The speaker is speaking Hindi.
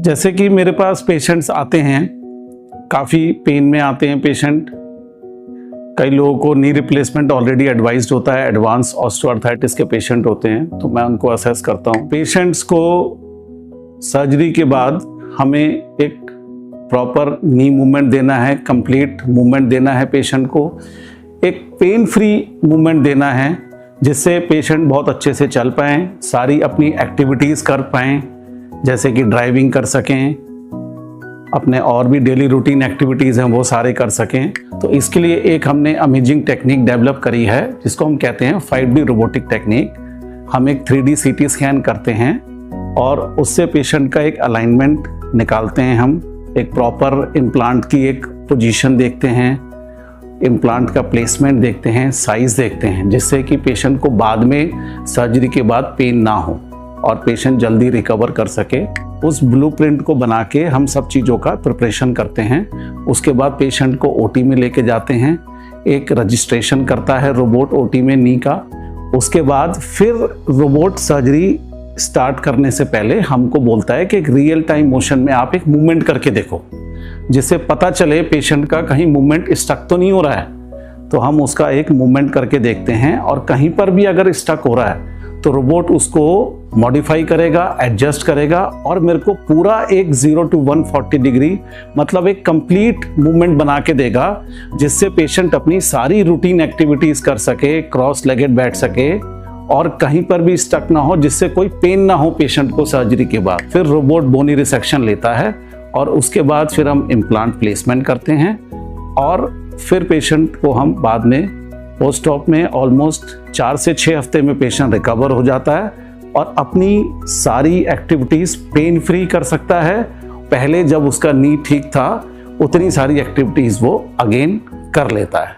जैसे कि मेरे पास पेशेंट्स आते हैं, काफ़ी पेन में आते हैं पेशेंट। कई लोगों को नी रिप्लेसमेंट ऑलरेडी एडवाइज्ड होता है, एडवांस ऑस्टियोआर्थराइटिस के पेशेंट होते हैं, तो मैं उनको असेस करता हूँ। पेशेंट्स को सर्जरी के बाद हमें एक प्रॉपर नी मूवमेंट देना है, कंप्लीट मूवमेंट देना है पेशेंट को, एक पेन फ्री मूवमेंट देना है जिससे पेशेंट बहुत अच्छे से चल पाएँ, सारी अपनी एक्टिविटीज़ कर पाएँ, जैसे कि ड्राइविंग कर सकें, अपने और भी डेली रूटीन एक्टिविटीज़ हैं वो सारे कर सकें। तो इसके लिए एक हमने अमेजिंग टेक्निक डेवलप करी है जिसको हम कहते हैं 5D रोबोटिक टेक्निक। हम एक 3D CT स्कैन करते हैं और उससे पेशेंट का एक अलाइनमेंट निकालते हैं। हम एक प्रॉपर इम्प्लांट की एक पोजीशन देखते हैं, इम्प्लांट का प्लेसमेंट देखते हैं, साइज़ देखते हैं, जिससे कि पेशेंट को बाद में सर्जरी के बाद पेन ना हो और पेशेंट जल्दी रिकवर कर सके। उस ब्लूप्रिंट को बना के हम सब चीज़ों का प्रिपरेशन करते हैं। उसके बाद पेशेंट को OT में लेके जाते हैं, एक रजिस्ट्रेशन करता है रोबोट OT में नी का। उसके बाद फिर रोबोट सर्जरी स्टार्ट करने से पहले हमको बोलता है कि एक रियल टाइम मोशन में आप एक मूवमेंट करके देखो, जिससे पता चले पेशेंट का कहीं मूवमेंट स्टक तो नहीं हो रहा है। तो हम उसका एक मूवमेंट करके देखते हैं और कहीं पर भी अगर स्टक हो रहा है तो रोबोट उसको मॉडिफाई करेगा, एडजस्ट करेगा और मेरे को पूरा एक 0 to 140 डिग्री मतलब एक कंप्लीट मूवमेंट बना के देगा, जिससे पेशेंट अपनी सारी रूटीन एक्टिविटीज़ कर सके, क्रॉस लेगेड बैठ सके और कहीं पर भी स्टक ना हो, जिससे कोई पेन ना हो पेशेंट को सर्जरी के बाद। फिर रोबोट बोनी रिसेक्शन लेता है और उसके बाद फिर हम इम्प्लांट प्लेसमेंट करते हैं और फिर पेशेंट को हम बाद में पोस्ट ऑप में ऑलमोस्ट 4 से 6 हफ्ते में पेशेंट रिकवर हो जाता है और अपनी सारी एक्टिविटीज़ पेन फ्री कर सकता है। पहले जब उसका नी ठीक था उतनी सारी एक्टिविटीज़ वो अगेन कर लेता है।